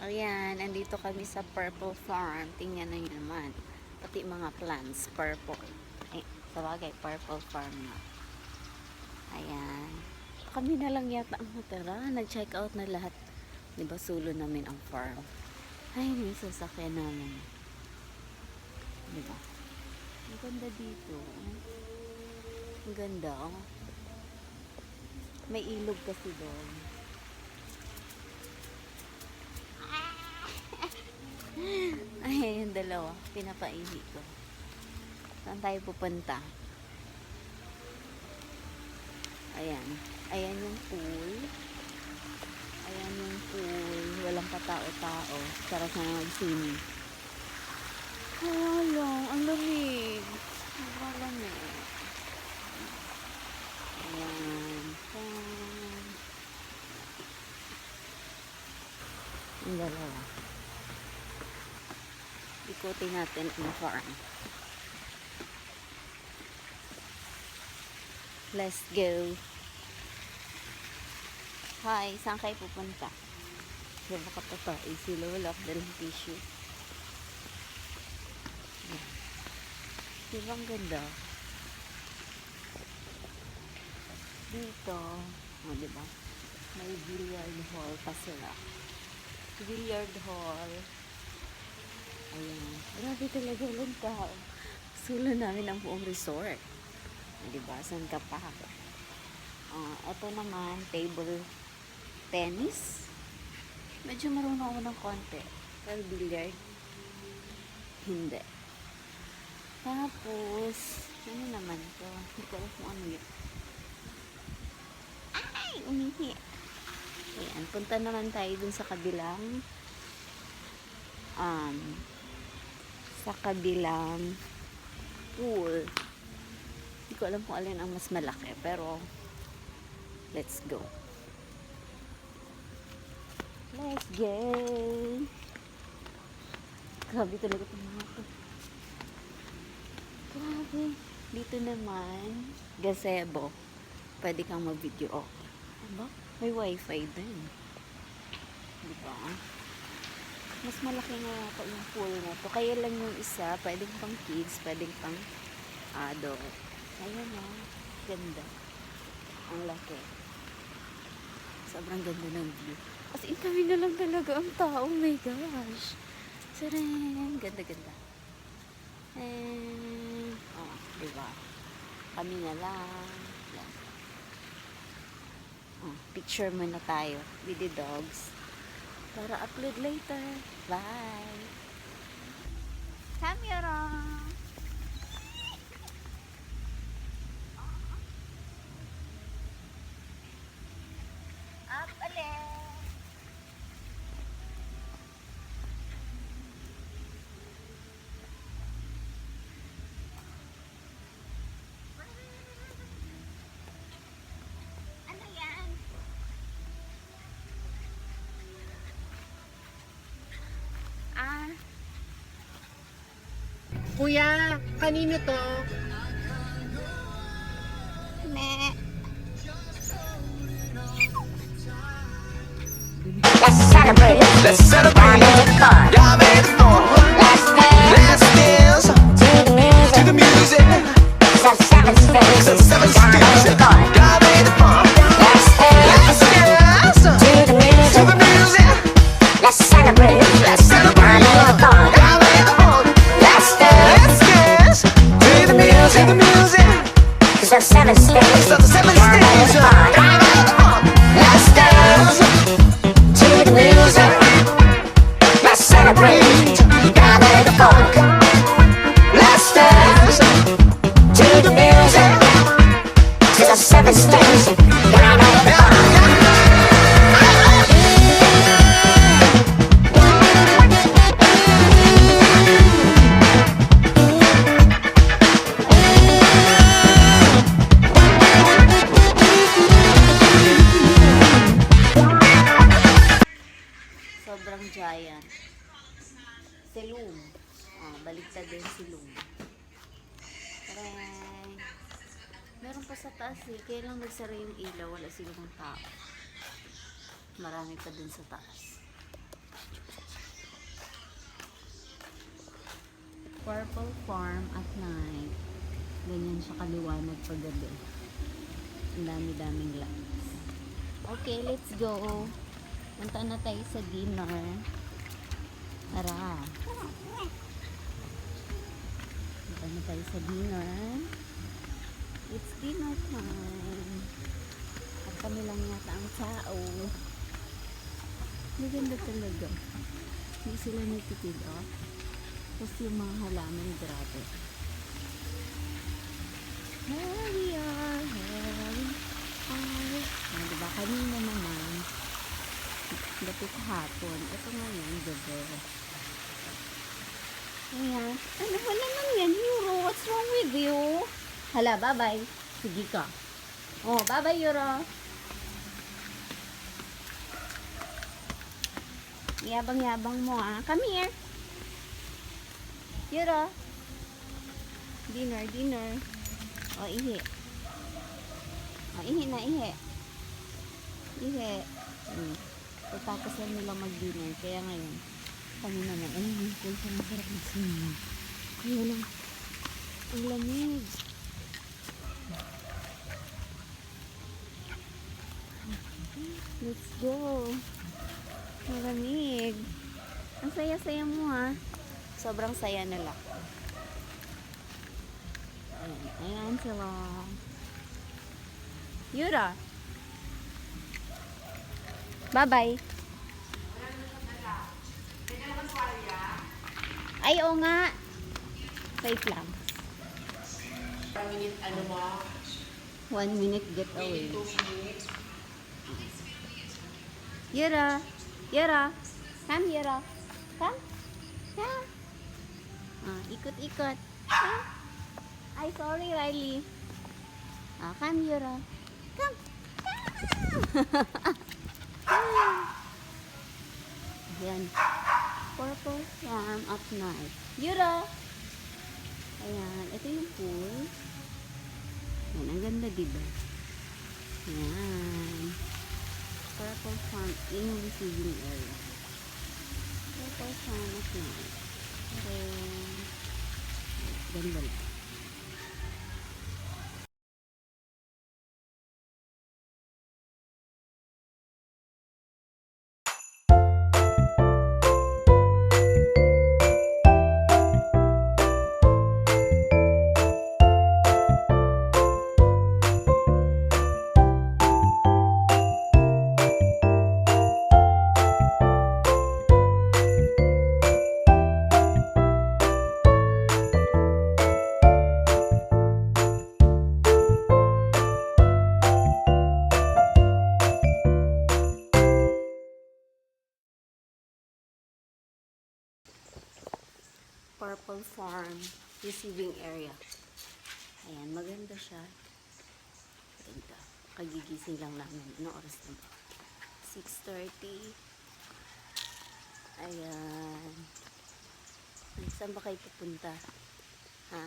Ayan, andito kami sa Purple Farm. Tingnan nyo naman. Pati mga plants, purple. Ay, sabagay, Purple Farm na. Ayan. Kami na lang yata ang natira. Nag-check out na lahat. Diba, sulo namin ang farm. Ay, may sasakyan namin. Diba? Ang ganda dito. Ang ganda, oh. May ilog kasi doon. Ay, yung dalawa. Pinapaihi ko. Saan tayo pupunta? Ayan. Ayan yung pool. Ayan yung pool. Walang katao-tao. Sarap na mag-swimming. Hala, ang lamig. Ang lamig. Ayan. Ayan. Ang dalawa. Ikutin natin ang farm. Let's go. Hi, saan kayo pupunta? Diba kapatay sila, wala ako dalang tissue. Diba ang ganda? Dito, oh, diba? May billiard hall pa sila. Billiard hall. Ayan. Grabe talaga lang tao. Sulo namin ang buong resort. Diba? Saan ka pa? Ito naman, table tennis. Medyo marunong ako ng konti. Pero billiard, hindi. Tapos, ano naman to? Hindi ko alam kung ano yun. Ay! Umihi. Ayan, punta naman tayo dun sa kabilang pool. Hindi ko alam kung alin ang mas malaki, pero let's go. Let's go. Grabe talaga itong mga to. Grabe. Dito naman, gazebo. Pwede kang mag-video. Aba, may wifi din. Diba? Mas malaki nga yata yung pool na to. Kaya lang yung isa, pwedeng pang kids, pwedeng pang adult. Ayan o. Ganda. Ang laki. Sobrang ganda ng view. As in, kami na lang talaga ang tao. Oh my gosh. Sarang. Ganda-ganda. And, oh, diba? Kami na lang. Oh, picture muna tayo with the dogs. Para upload later. Bye! Camera! Up ulit! Ano yan? Kuya, kanino to? Me. Let's celebrate. Let's celebrate. Y'all made it fun. Let's dance Let's dance to to the the music. music. So seven steps. The seven steps. Y'all made it fun. Let's Let's dance dance to the to the music. music. Let's celebrate. Let's celebrate. Y'all made it fun. Let's dance Let's dance to the music. To the music. so seven steps. So the seven steps. Y'all made it fun. Let's dance to the music. Let's celebrate. Gather the funk. Let's dance to the music. So seven steps. Gather the funk. Sobrang giant. Silum. Baligtad din silum. Taray. Meron pa sa taas eh. Kaya lang nagsara yung ilaw. Wala silang tao. Marami pa dun sa taas. Purple Farm at night. Ganyan siya kaliwanag paggabi. Ang dami-daming lights. Okay, let's go. Punta na tayo sa dinner. Tara. Punta na tayo sa dinner. It's dinner time. At kami lang yata ang tao. Maganda talaga. Hindi sila nagtitid off. Tapos yung mga halaman, grabe. Here we are, here we are. Ah, diba? Kanina naman, dapit hapon. Ito ngayon, gabi. Ayan. Ano, wala lang yan, Euro. What's wrong with you? Hala, bye-bye. Sige ka. Oh, bye-bye, Euro. Yabang-yabang mo, ah. Come here. Euro. Dinner, dinner. O, ihi. O, ihi na, ihi. Ihi. So, tapos lang nila mag-dinner. Kaya ngayon, kami naman. Ay, yung pool sa masarap na swimming. Kaya lang, ang lamig. Let's go. Malamig. Ang saya-saya mo, ha. Sobrang saya nila. Ayan, ayan sila. Yura. Bye-bye. Ay, oo nga. Wait lang. 1 minute getaway. Yura. Yura. Come, Yura. Come. Come. Ah, ikot-ikot. Come. Ay, sorry, Riley. Ah, come, Yura. Come. Ayan. Purple Farm at night. Yura! Ayan. Ito yung pool. Ayan. Ang ganda, diba? Ayan. Purple Farm in receiving area. Purple Farm at night. Ayan. Ganda lang. Purple Farm receiving area. Ayan, maganda siya. Ganda. Kagigising lang namin. Ano oras na ba? 6:30. Ayan. Saan ba kayo pupunta? Ha?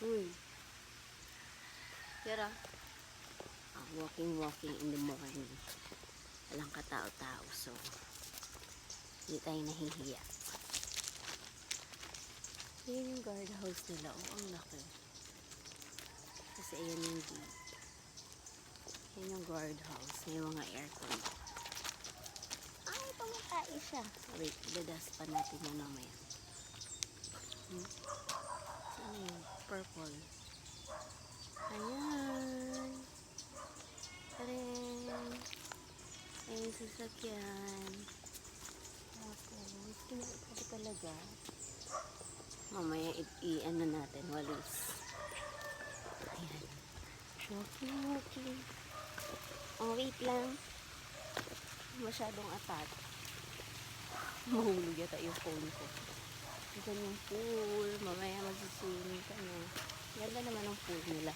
Uy. Tira. Walking in the morning. Walang katao-tao. So, hindi tayo nahihiya. Ayan yung guardhouse nila. Oh, ang laki. Kasi ayan yung gate. Ayan yung guardhouse. May mga aircon. Ay, tumatay siya. Wait, dadaspan natin yung mamaya. Saan yun? Purple. Ayan. Taren. Ayan yung sasakyan. Tapos, kinakita talaga. Mamaya i-ano natin, walis. Ayan. Walking. Oh, wait lang. Masyadong atat. Mahulog yata yung phone ko. Ito yung pool. Mamaya mag-swimming ka na. Ganda naman ang pool nila.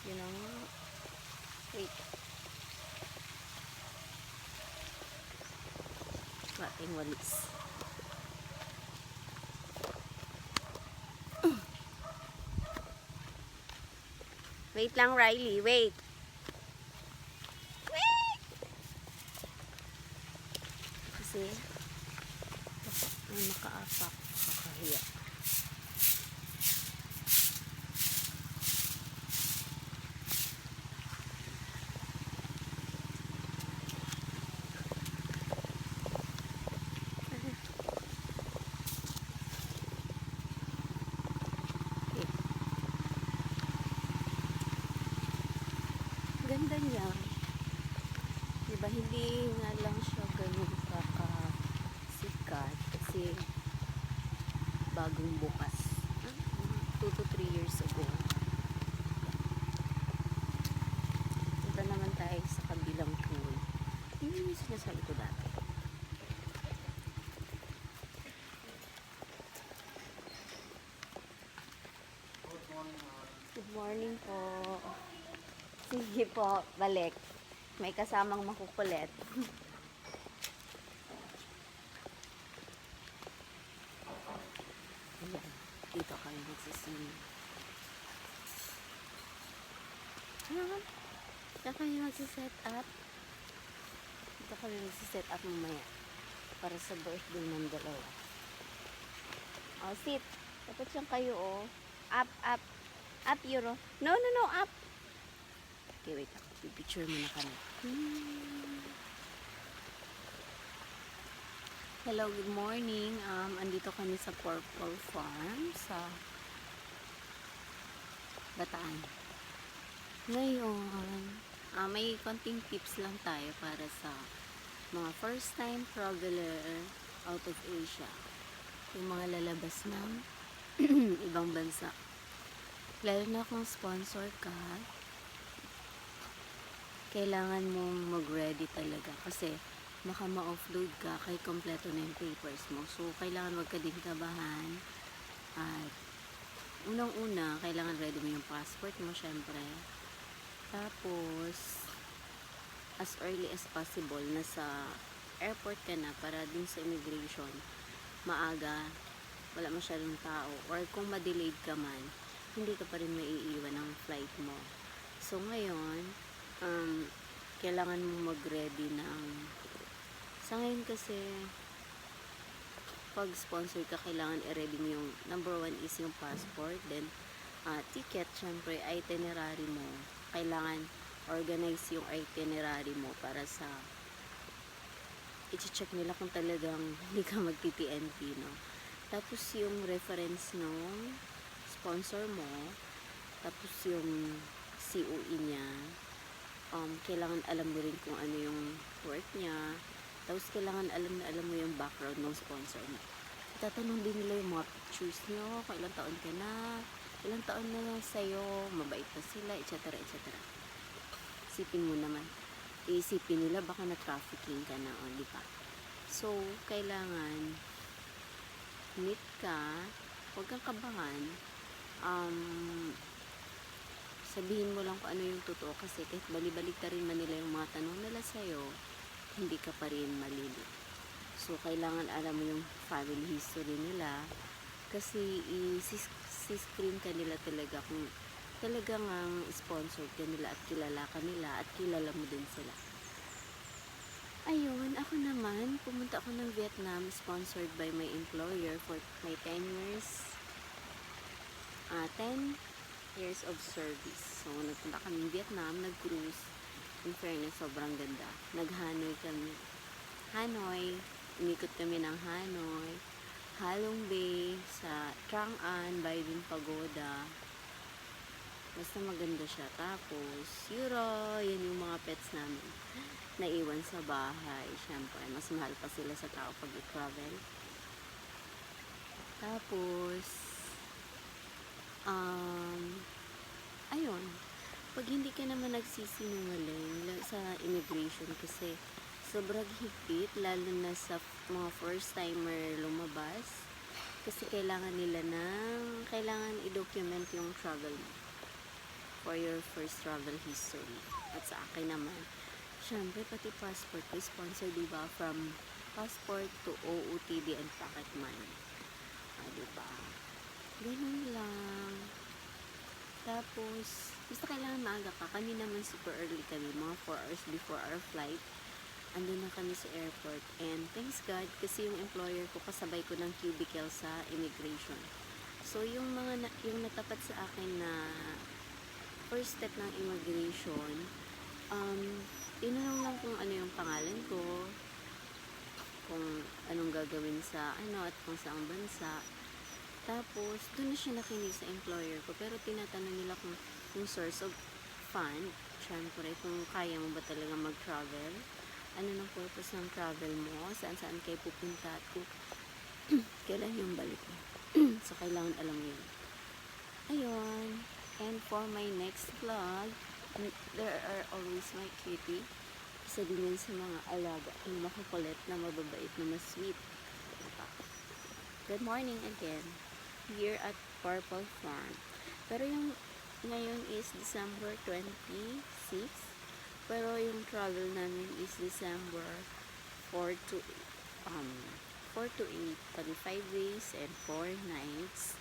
Yun ang... Wait. Ating walis. Wait lang, Riley. Wait. Wait! Kasi, Ay, makaapak. Kakahiya. Ganda niya. Diba, hindi nga lang siya ganun sikat kasi bagong bukas. 2 to 3 years ago. Punta naman tayo sa kabilang pool. Yun yung sinasabi ko dati. Good morning po. Sige po, balik. May kasamang makukulit. Ayan, dito kami magsiswimming. Ayan, dito kami magsiset up. Dito kami magsiset up mamaya para sa birthday ng dalawa. Oh, sit. Dapat siyang kayo, oh. Up, up. Up, Euro. No, no, no, up. Okay, wait. Picture muna kami. Hello, good morning. Andito kami sa Purple Farm sa Bataan. Ngayon, may konting tips lang tayo para sa mga first time traveler out of Asia. Yung mga lalabas ng ibang bansa. Lalo na kung sponsor ka, kailangan mong mag-ready talaga kasi baka ma-offload ka kay kompleto na yung papers mo. So, kailangan wag ka din kabahan. At unang-una, kailangan ready mo yung passport mo, syempre. Tapos, as early as possible, nasa airport ka na para din sa immigration. Maaga, wala masyadong tao. Or kung ma-delayed ka man, hindi ka pa rin maiiwan ng flight mo. So, ngayon, kailangan mo mag-ready ng sa ngayon kasi pag sponsor ka, kailangan i-ready mo yung number 1 is yung passport, then ticket, syempre itinerary mo, kailangan organize yung itinerary mo para sa i-check nila kung talagang hindi ka magti-TNT, no? Tapos yung reference ng sponsor mo, tapos yung COE niya, kailangan alam mo rin kung ano yung work niya. Tapos kailangan alam mo yung background ng sponsor mo. Tatanong din nila yung mga pictures nyo, kung ilang taon ka na, ilang taon na lang sa'yo, mabait pa sila, etc. etc. Isipin mo naman. Iisipin nila baka na-trafficking ka na, di ba? So, kailangan meet ka, huwag kang kabahan, sabihin mo lang kung ano yung totoo kasi kahit balibalik ka rin man nila yung mga tanong nila sa'yo, hindi ka pa rin malilito. So, kailangan alam mo yung family history nila kasi i-screen ka nila talaga kung talagang ang sponsored ka nila at kilala ka nila at kilala mo din sila. Ayun, ako naman, pumunta ako ng Vietnam sponsored by my employer for my 10 years of service. So, nagpunta kami ng Vietnam, nag-cruise. In fairness, sobrang ganda. Nag-Hanoi kami. Hanoi, inikot kami ng Hanoi, Halong Bay, sa Trang An, Baibin Pagoda. Basta maganda siya. Tapos, Euro, yan yung mga pets namin. Naiwan sa bahay. Siyempre, mas mahal pa sila sa tao pag i-travel. Tapos, ayun. Pag hindi ka naman nagsisinungaling sa immigration kasi sobrang higpit, lalo na sa mga first timer lumabas kasi kailangan i-document yung travel mo for your first travel history. At sa akin naman, syempre pati passport ko sponsor, diba, from passport to OOTD and pocket money. Diba? Ganun lang. Tapos, basta kailangan maaga ka. Kami naman super early kami, mga 4 hours before our flight. andun na kami sa airport. And thanks God, kasi yung employer ko kasabay ko ng cubicle sa immigration. So, yung yung natapat sa akin na first step ng immigration, tinanong lang kung ano yung pangalan ko, kung anong gagawin sa at kung saang bansa. Tapos, doon na siya nakinig sa employer ko. Pero tinatanong nila kung yung source of fund, syempre, kung kaya mo ba talaga mag-travel, ano ng purpose ng travel mo, saan kayo pupunta, at kung kailan yung balik mo. So, kailangan alam mo yun. Ayun. And for my next vlog, there are always my cutie. Isa din yun sa mga alaga na makukulit, na mababait, na mas-sweet. Good morning again. Here at Purple Farm. Pero yung ngayon is December 26. Pero yung travel namin is December 4 to 8. 5 days and 4 nights.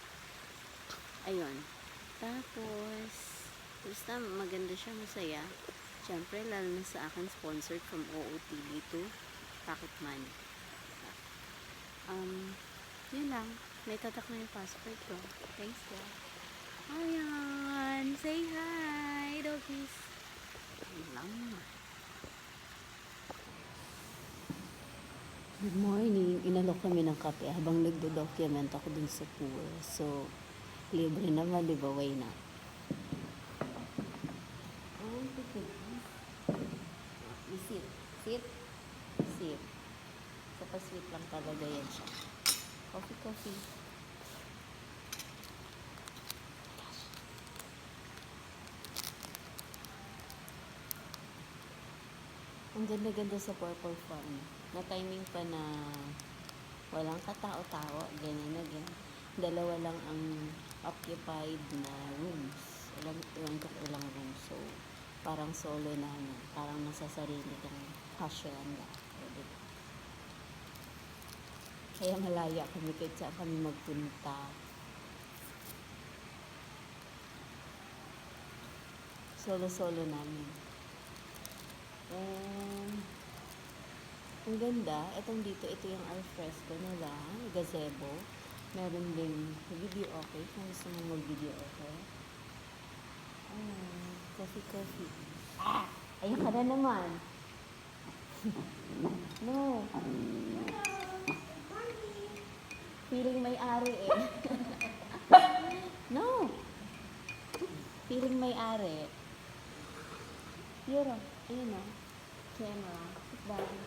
Ayun. Tapos, basta maganda siya, masaya. Siyempre, lalo na sa akin, sponsored from OOTD to Pocketmoney. Yun lang. May tatak na yung passport ko. Thanks, God. Ayan. Say hi, doggies. Yun lang. Good morning. Inalok kami ng kape habang nagdo-document ako dun sa pool. So, libre naman, di ba? Why not? Oh, sit. Sit. Sit. So, pa-sweet lang talaga yan siya. Coffee. Ang ganda-ganda sa Purple Farm. Na-timing pa na walang katao-tao. Ganyan na ganyan. 2 lang ang occupied na rooms. Ilang rooms. So, parang solo namin. Parang nasa sarili kang hacienda. Kaya malaya kami kahit saan kami magpunta. Solo-solo namin. And, ang ganda. Ito yung alfresco nila. Gazebo. Meron din video okay. Kung gusto mo mag-video okay. Coffee. Ayun ka na naman. No. Feeling may-ari eh. No. Feeling may-ari. Yun o. Ayun o. Camera. Bye.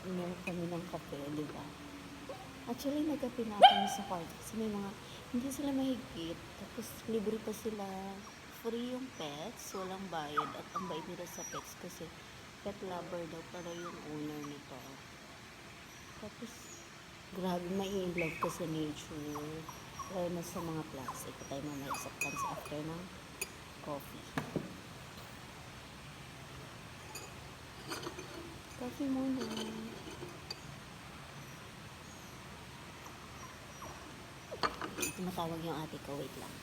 Inom kami ng kape, di ba? Actually, nagkape na kami sa kwarto. Kasi may mga, hindi sila mahigpit. Tapos, libre pa sila. Free yung pets. Walang bayad. At ang bait nila sa pets kasi pet lover daw para yung owner nito. Tapos, grabe, may in-love ko sa nature. Lalo na sa mga plastic. Tayo mamaya sa plants after ng coffee. Coffee muna. Tumatawag yung ate ko. Wait lang.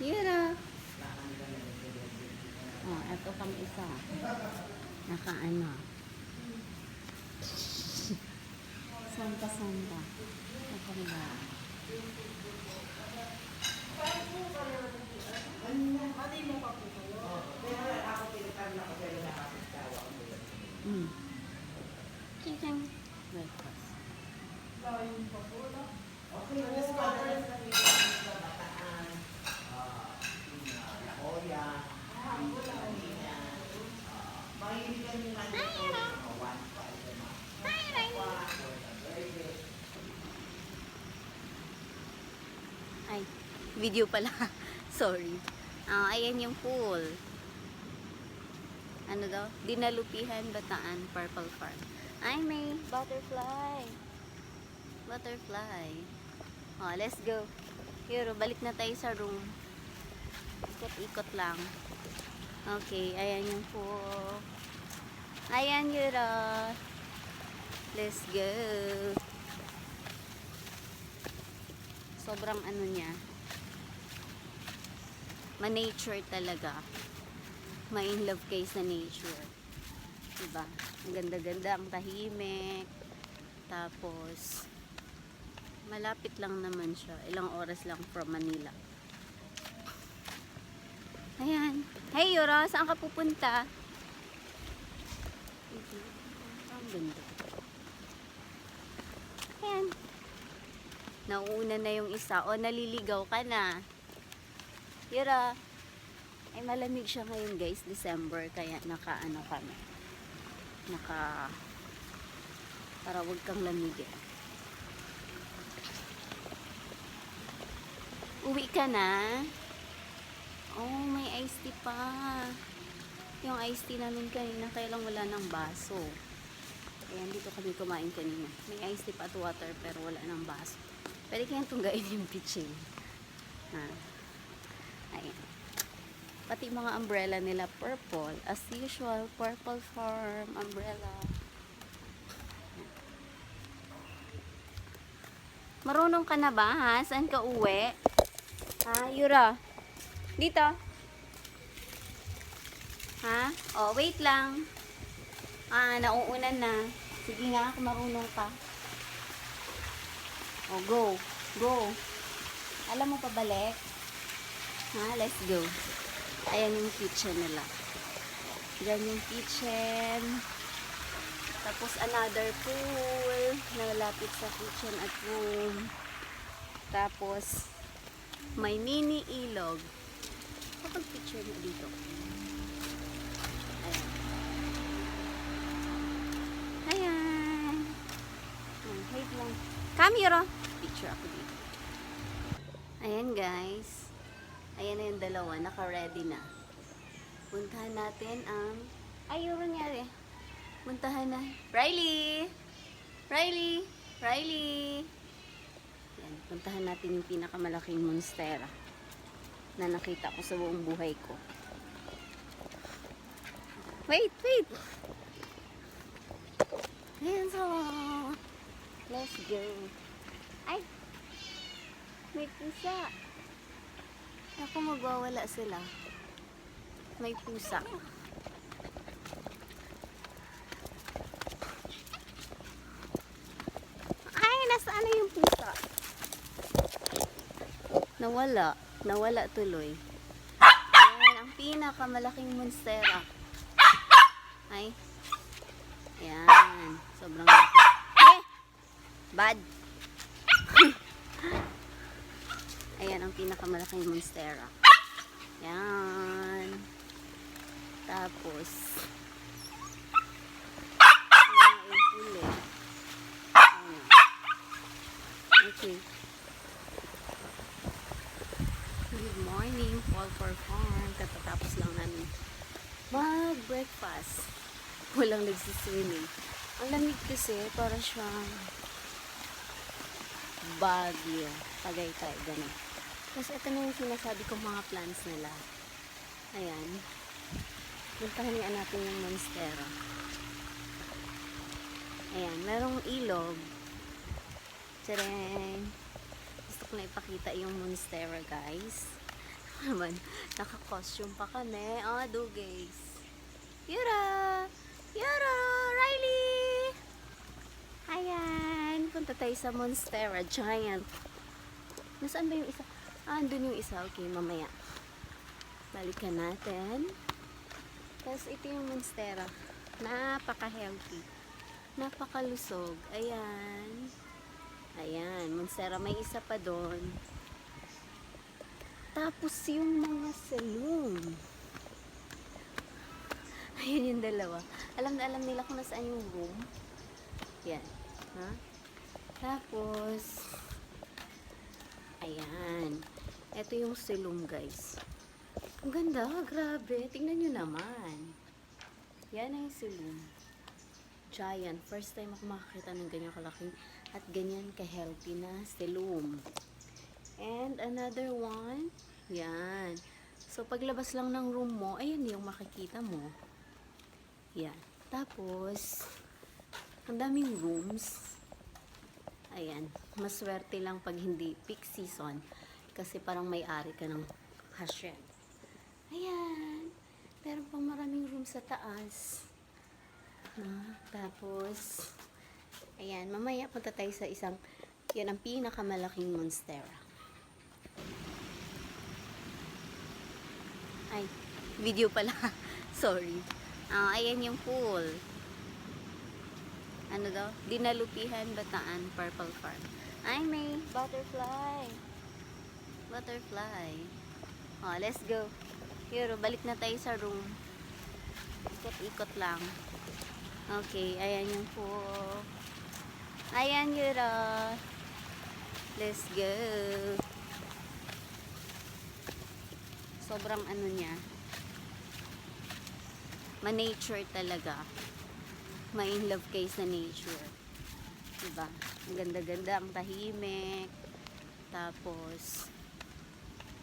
Yura. Oh, eto pang isa. Nakaano. Santa. Ito ba? Chicken breakfast. Ay, video pala. Sorry. Ayan yung pool. Ano daw? Dinalupihan, Bataan, Purple Farm. Ay, may butterfly. Butterfly. Oh, let's go. Yuro, balik na tayo sa room. Ikot-ikot lang. Okay, ayan yung po. Ayan, Yuro. Let's go. Sobrang ano niya. Ma-nature talaga. Ma-in love kayo sa nature. Diba? Ang ganda-ganda, ang tahimik. Tapos, malapit lang naman siya. Ilang oras lang from Manila. Ayan. Hey, Yura, saan ka pupunta? Ang ganda. Ayan. Nauuna na yung isa. O, naliligaw ka na. Yura, ay malamig siya ngayon guys, December. Kaya naka-ano kami. Para wag kang lamigin. Uwi ka na? Oh, may iced tea pa. Yung iced tea namin kanina, kaya lang wala ng baso. Ayan, dito kami kumain kanina. May iced tea pa at water, pero wala ng baso. Pwede kayang tunggain yung pitching. Ha? Ayan. Pati mga umbrella nila, purple. As usual, Purple Farm umbrella. Marunong ka na ba, ha? Saan ka uwi? Ha, Yura? Dito. Ha? Oh, wait lang. Nauunan na. Sige nga, kung marunong ka. Oh, go. Go. Alam mo pa balik? Ha? Let's go. Ayan yung kitchen nila. Diyan yung kitchen. Tapos another pool na lapit sa kitchen at room. Tapos may mini ilog. Kapag picture mo dito. Ayan. Ayan. Wait lang. Camera. Picture ako dito. Ayan guys. Ayan na yung dalawa. Naka-ready na. Puntahan natin ang... Ay, yung nangyari. Puntahan na. Riley! Riley! Riley! Yan. Puntahan natin yung pinakamalaking monstera na nakita ko sa buong buhay ko. Wait! Wait! Ayan, so... Let's go. Ay! May pusa. Ako magwawala sila. May pusa. Ay, nasaan na yung pusa? Nawala. Nawala tuloy. Ayan, ang pinakamalaking monstera. Ay. Ayan. Sobrang laki. Eh! Bad. Ayan ang pinakamalaking monstera. Yan. Tapos ayan yung puli. Ayan. Okay. Good morning, Pulper Farm. Katatapos lang namin mag-breakfast. Walang nagsiswimming. Ang lamig kasi, para siyang Baguio. Tagaytay, ganun. Kasi ito na yung sinasabi kong mga plants nila. Ayan. Puntahan niya natin yung monstera. Ayan. Merong ilog. Tadang! Gusto ko na ipakita yung monstera, guys. Naman, naka-costume pa kami. Oh, do guys. Yura! Yura! Riley! Ayan. Punta tayo sa monstera. Giant. Nasaan ba yung isa? Andun yung isa. Okay, mamaya. Balikan natin. Tapos ito yung monstera. Napaka-healthy. Napakalusog. Ayan. Ayan. Monstera. May isa pa doon. Tapos yung mga saloon. Ayan yung dalawa. Alam na alam nila kung nasaan yung room. Yan. Ha? Tapos ayan. Ito yung silum, guys. Ang ganda, grabe. Tingnan nyo naman. Yan ang silum. Giant. First time ako makakita ng ganyan kalaking At ganyan ka-healthy na si Loom. And another one, yan. So, paglabas lang ng room mo, ayan yung makikita mo. Yan. Tapos, ang daming rooms. Ayan. Maswerte lang pag hindi peak season. Kasi parang may-ari ka ng hacienda. Ayan. Meron pang maraming room sa taas. Tapos, ayan. Mamaya punta tayo sa isang, yan ang pinakamalaking monstera. Ay, video pala. Sorry. Ayan yung pool. Ano daw? Dinalupihan, Bataan, Purple Farm. Ay, may butterfly. Butterfly. Let's go. Pero, balik na tayo sa room. Ikot-ikot lang. Okay, ayan yung pool. Ayan, Yura. Let's go. Sobrang ano niya, ma-nature talaga. Ma-in love kayo sa nature. Diba? Ang ganda-ganda, ang tahimik. Tapos,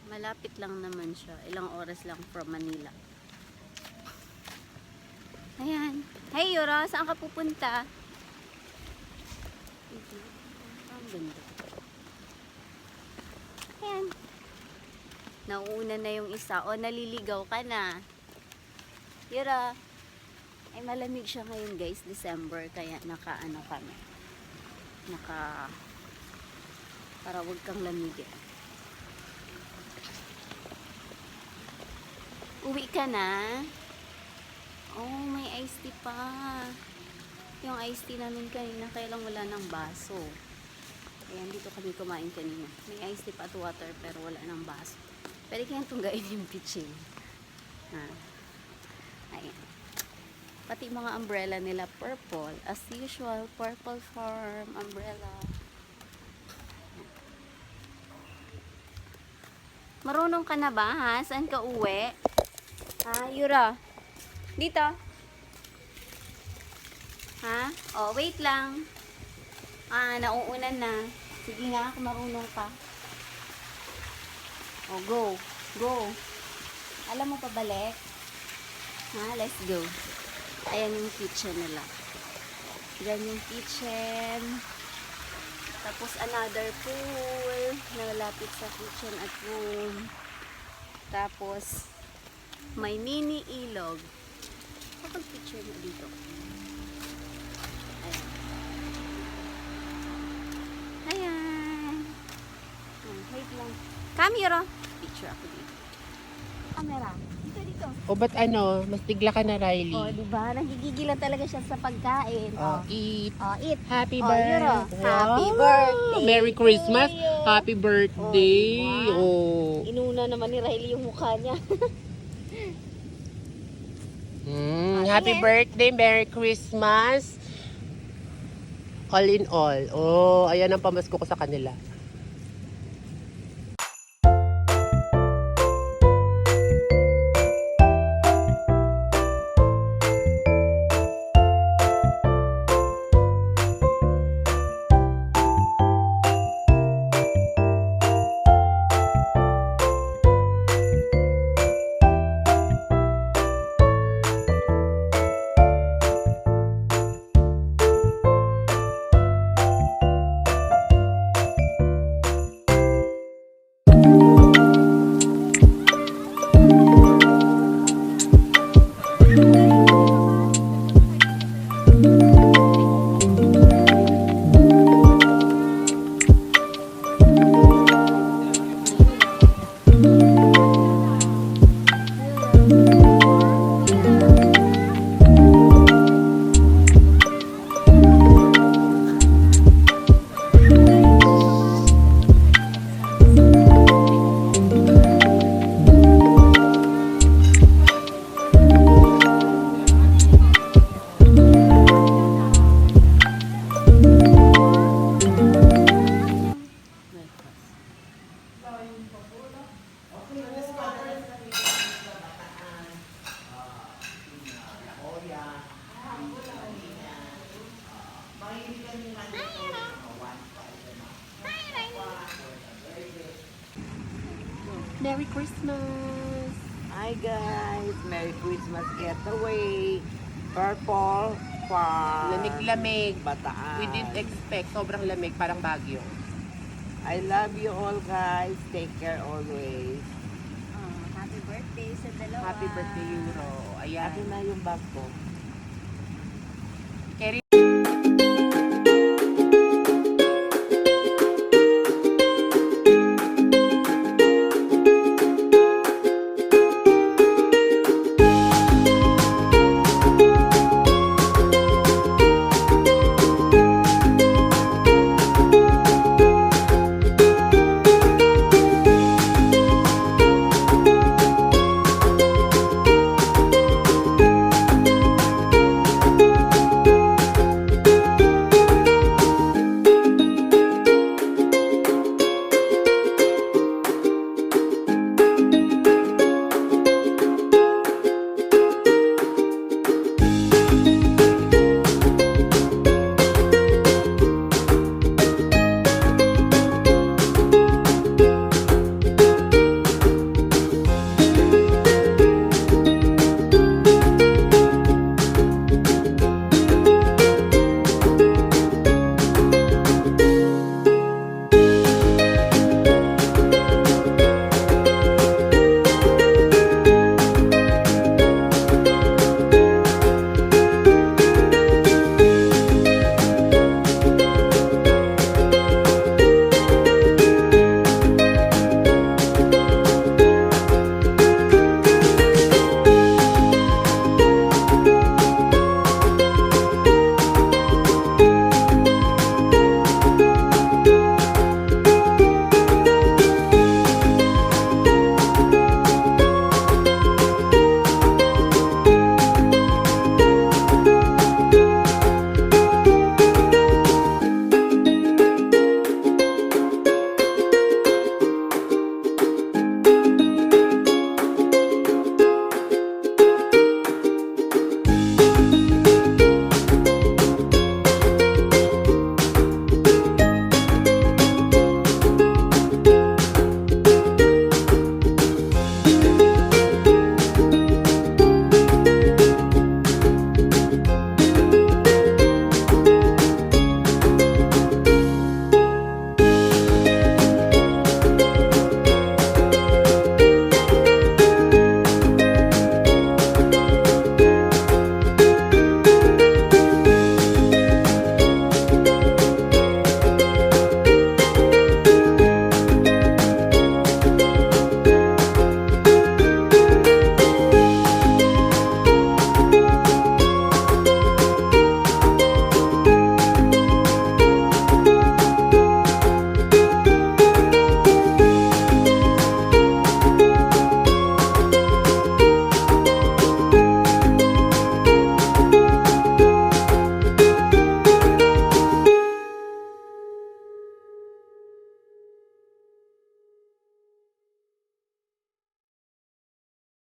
malapit lang naman siya. Ilang oras lang from Manila. Ayan. Hey, Yura, saan ka pupunta? Ang ganda. Ayan. Nauna na yung isa. O, naliligaw ka na. Yura. Ay, malamig siya ngayon, guys. December. Kaya naka-ano kami. Para wag kang lamigin. Uwi ka na? Oh, may iced tea pa. Yung iced tea namin kanina, kaya lang wala ng baso. Ayan, dito kami kumain kanina. May iced tea pa at water, pero wala ng baso. Pwede kayang tunggain yung pitching. Ayan. Pati mga umbrella nila purple. As usual, Purple Farm umbrella. Marunong ka na ba, ha? Saan ka uwi? Ha, Yura? Dito? Ha? Oh, wait lang. Nauunan na. Sige nga, kung marunong ka. Oh, go. Go. Alam mo pa balik? Ha? Let's go. Ayan yung kitchen nila. Diyan yung kitchen. Tapos another pool na malapit sa kitchen at room. Tapos may mini ilog. Kapag picture mo dito. Ayan. Ayan. Wait lang. Camera. Picture ako dito. Camera. Dito. O ba't mas bigla ka na, Riley? Diba? Nagigigilan talaga siya sa pagkain. Eat. Eat. Happy Yuro. birthday. Happy birthday. Merry Christmas. to you. Happy birthday. Diba? Oh. Inuna naman ni Riley yung mukha niya. Happy Yes. birthday. Merry Christmas. All in all. Oh, ayan ang pamasko ko sa kanila. Merry Christmas! Hi guys, Merry Christmas getaway. Purple Farm. Lamig-lamig. Bataan. We didn't expect. Sobrang lamig. Parang Baguio. I love you all guys. Take care always. Happy birthday sa dalawa. Happy birthday, Euro. Ayan. Akin na yung bag ko. Carry